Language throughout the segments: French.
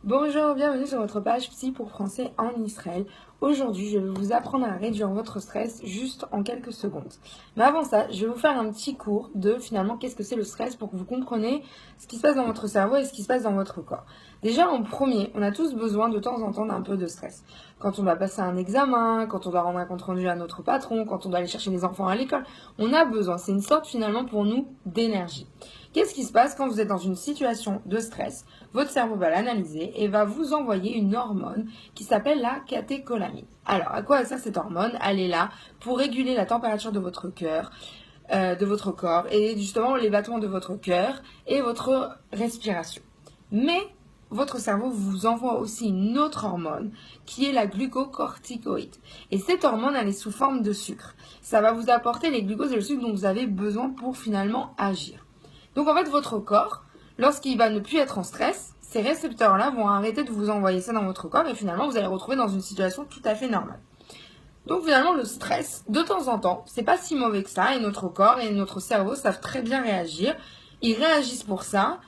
Bonjour, bienvenue sur votre page Psy pour Français en Israël. Aujourd'hui, je vais vous apprendre à réduire votre stress juste en quelques secondes. Mais avant ça, je vais vous faire un petit cours de finalement qu'est-ce que c'est le stress pour que vous compreniez ce qui se passe dans votre cerveau et ce qui se passe dans votre corps. Déjà, en premier, on a tous besoin de temps en temps d'un peu de stress. Quand on doit passer un examen, quand on doit rendre un compte rendu à notre patron, quand on doit aller chercher les enfants à l'école, on a besoin. C'est une sorte finalement pour nous d'énergie. Qu'est-ce qui se passe quand vous êtes dans une situation de stress? Votre cerveau va l'analyser et va vous envoyer une hormone qui s'appelle la catécholamine. Alors, à quoi sert cette hormone? Elle est là pour réguler la température de votre cœur, de votre corps et justement les battements de votre cœur et votre respiration. Mais votre cerveau vous envoie aussi une autre hormone qui est la glucocorticoïde. Et cette hormone, elle est sous forme de sucre. Ça va vous apporter les glucoses et le sucre dont vous avez besoin pour finalement agir. Donc en fait, votre corps, lorsqu'il va ne plus être en stress, ces récepteurs-là vont arrêter de vous envoyer ça dans votre corps et finalement, vous allez retrouver dans une situation tout à fait normale. Donc finalement, le stress, de temps en temps, c'est pas si mauvais que ça et notre corps et notre cerveau savent très bien réagir. Ils réagissent pour ça,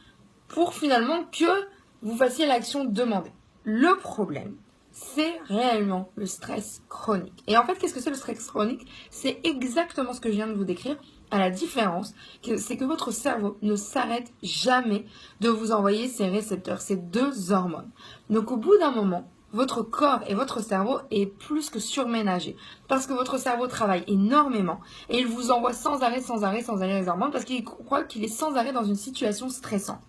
pour finalement que vous fassiez l'action demandée. Le problème, c'est réellement le stress chronique. Et en fait, qu'est-ce que c'est le stress chronique? C'est exactement ce que je viens de vous décrire. À la différence, c'est que votre cerveau ne s'arrête jamais de vous envoyer ces récepteurs, ces deux hormones. Donc au bout d'un moment, votre corps et votre cerveau est plus que surménagé. Parce que votre cerveau travaille énormément et il vous envoie sans arrêt les hormones parce qu'il croit qu'il est sans arrêt dans une situation stressante.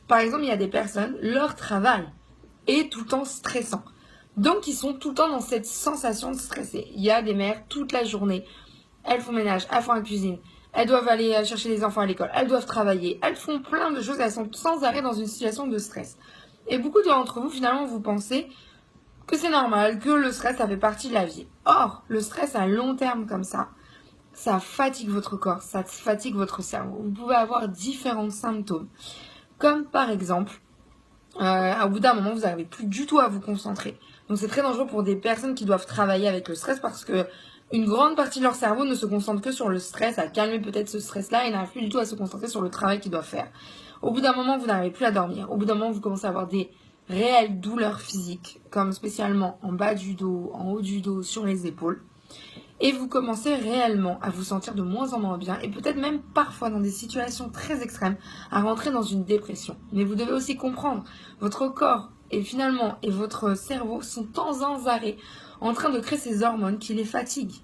Par exemple, il y a des personnes, leur travail est tout le temps stressant. Donc, ils sont tout le temps dans cette sensation de stresser. Il y a des mères, toute la journée, elles font ménage, elles font la cuisine, elles doivent aller chercher les enfants à l'école, elles doivent travailler, elles font plein de choses, elles sont sans arrêt dans une situation de stress. Et beaucoup d'entre vous, finalement, vous pensez que c'est normal, que le stress, ça fait partie de la vie. Or, le stress à long terme comme ça fatigue votre corps, ça fatigue votre cerveau. Vous pouvez avoir différents symptômes. Comme par exemple, au bout d'un moment, vous n'arrivez plus du tout à vous concentrer. Donc c'est très dangereux pour des personnes qui doivent travailler avec le stress parce que une grande partie de leur cerveau ne se concentre que sur le stress, à calmer peut-être ce stress-là et n'arrive plus du tout à se concentrer sur le travail qu'ils doivent faire. Au bout d'un moment, vous n'arrivez plus à dormir. Au bout d'un moment, vous commencez à avoir des réelles douleurs physiques, comme spécialement en bas du dos, en haut du dos, sur les épaules. Et vous commencez réellement à vous sentir de moins en moins bien et peut-être même parfois dans des situations très extrêmes à rentrer dans une dépression. Mais vous devez aussi comprendre, votre corps et finalement et votre cerveau sont sans arrêt en train de créer ces hormones qui les fatiguent.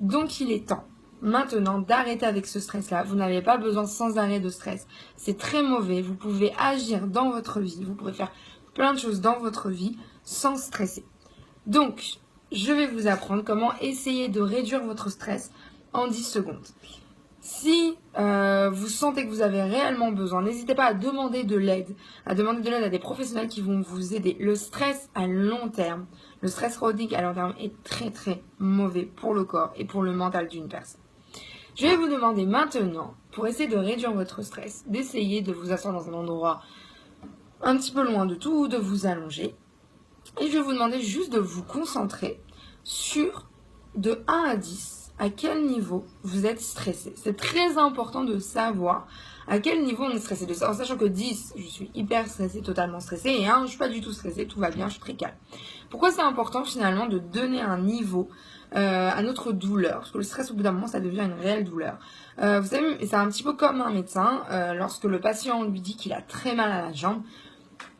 Donc il est temps maintenant d'arrêter avec ce stress-là. Vous n'avez pas besoin sans arrêt de stress. C'est très mauvais. Vous pouvez agir dans votre vie. Vous pouvez faire plein de choses dans votre vie sans stresser. Donc, je vais vous apprendre comment essayer de réduire votre stress en 10 secondes. Si vous sentez que vous avez réellement besoin, n'hésitez pas à demander de l'aide, à des professionnels qui vont vous aider. Le stress à long terme, le stress chronique à long terme est très très mauvais pour le corps et pour le mental d'une personne. Je vais vous demander maintenant, pour essayer de réduire votre stress, d'essayer de vous asseoir dans un endroit un petit peu loin de tout, de vous allonger. Et je vais vous demander juste de vous concentrer sur de 1 à 10 à quel niveau vous êtes stressé. C'est très important de savoir à quel niveau on est stressé. En sachant que 10, je suis hyper stressée, totalement stressée, et 1, je suis pas du tout stressée, tout va bien, je suis très calme. Pourquoi c'est important finalement de donner un niveau à notre douleur? Parce que le stress, au bout d'un moment, ça devient une réelle douleur. Vous savez, c'est un petit peu comme un médecin. Lorsque le patient lui dit qu'il a très mal à la jambe,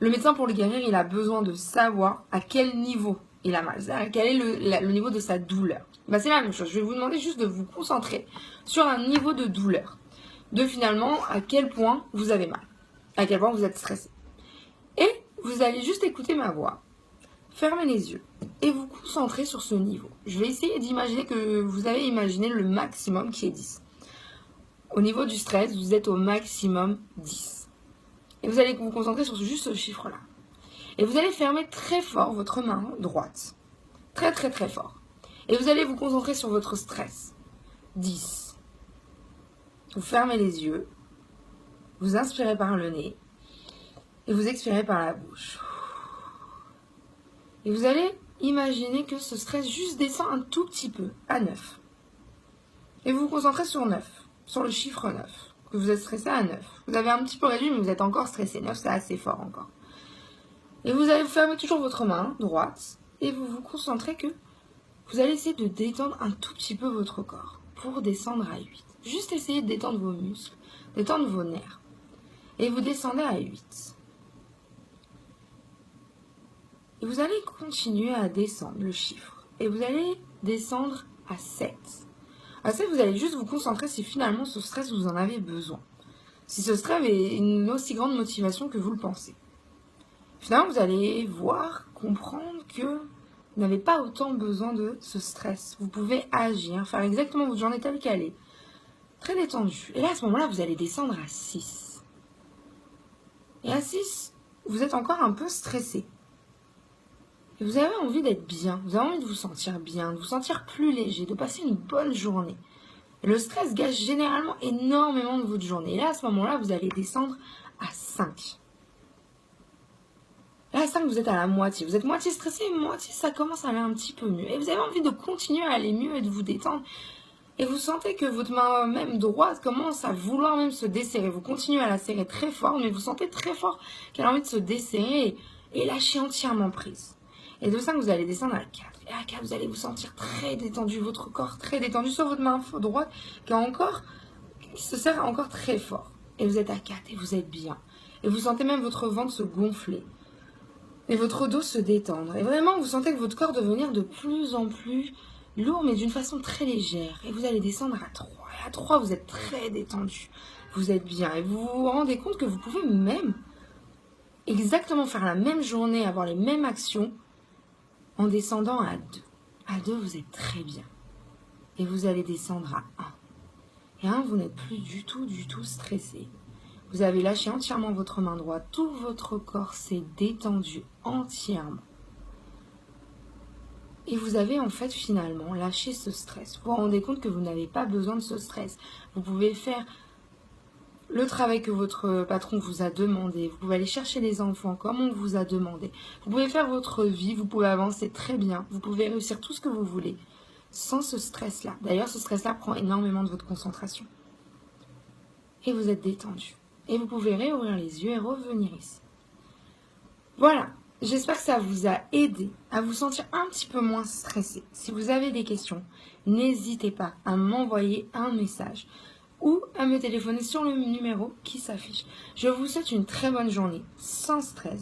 le médecin, pour le guérir, il a besoin de savoir à quel niveau il a mal, quel est le niveau de sa douleur. C'est la même chose. Je vais vous demander juste de vous concentrer sur un niveau de douleur, de finalement à quel point vous avez mal, à quel point vous êtes stressé. Et vous allez juste écouter ma voix, fermer les yeux et vous concentrer sur ce niveau. Je vais essayer d'imaginer que vous avez imaginé le maximum qui est 10. Au niveau du stress, vous êtes au maximum 10. Et vous allez vous concentrer sur juste ce chiffre-là. Et vous allez fermer très fort votre main droite. Très très très fort. Et vous allez vous concentrer sur votre stress. 10. Vous fermez les yeux. Vous inspirez par le nez. Et vous expirez par la bouche. Et vous allez imaginer que ce stress juste descend un tout petit peu à 9. Et vous vous concentrez sur 9. Sur le chiffre 9. Que vous êtes stressé à 9. Vous avez un petit peu réduit, mais vous êtes encore stressé. 9, c'est assez fort encore. Et vous allez fermer toujours votre main droite et vous vous concentrez que vous allez essayer de détendre un tout petit peu votre corps pour descendre à 8. Juste essayez de détendre vos muscles, détendre vos nerfs. Et vous descendez à 8. Et vous allez continuer à descendre le chiffre. Et vous allez descendre à 7. À 7, vous allez juste vous concentrer si finalement ce stress, vous en avez besoin. Si ce stress est une aussi grande motivation que vous le pensez. Finalement, vous allez voir, comprendre que vous n'avez pas autant besoin de ce stress. Vous pouvez agir, faire exactement votre journée telle qu'elle est. Très détendue. Et là, à ce moment-là, vous allez descendre à 6. Et à 6, vous êtes encore un peu stressé. Et vous avez envie d'être bien, vous avez envie de vous sentir bien, de vous sentir plus léger, de passer une bonne journée. Et le stress gâche généralement énormément de votre journée. Et là, à ce moment-là, vous allez descendre à 5. Là, à 5, vous êtes à la moitié. Vous êtes moitié stressé, moitié ça commence à aller un petit peu mieux. Et vous avez envie de continuer à aller mieux et de vous détendre. Et vous sentez que votre main même droite commence à vouloir même se desserrer. Vous continuez à la serrer très fort, mais vous sentez très fort qu'elle a envie de se desserrer et lâcher entièrement prise. Et de 5, vous allez descendre à 4. Et à 4, vous allez vous sentir très détendu, votre corps très détendu, sur votre main droite qui se serre encore très fort. Et vous êtes à 4 et vous êtes bien. Et vous sentez même votre ventre se gonfler. Et votre dos se détendre. Et vraiment, vous sentez que votre corps devenir de plus en plus lourd, mais d'une façon très légère. Et vous allez descendre à 3. Et à 3, vous êtes très détendu. Vous êtes bien. Et vous vous rendez compte que vous pouvez même exactement faire la même journée, avoir les mêmes actions en descendant à 2. À 2, vous êtes très bien. Et vous allez descendre à 1. Et à 1, vous n'êtes plus du tout stressé. Vous avez lâché entièrement votre main droite. Tout votre corps s'est détendu entièrement. Et vous avez en fait finalement lâché ce stress. Vous vous rendez compte que vous n'avez pas besoin de ce stress. Vous pouvez faire le travail que votre patron vous a demandé. Vous pouvez aller chercher les enfants comme on vous a demandé. Vous pouvez faire votre vie. Vous pouvez avancer très bien. Vous pouvez réussir tout ce que vous voulez sans ce stress-là. D'ailleurs, ce stress-là prend énormément de votre concentration. Et vous êtes détendu. Et vous pouvez réouvrir les yeux et revenir ici. Voilà, j'espère que ça vous a aidé à vous sentir un petit peu moins stressé. Si vous avez des questions, n'hésitez pas à m'envoyer un message ou à me téléphoner sur le numéro qui s'affiche. Je vous souhaite une très bonne journée, sans stress.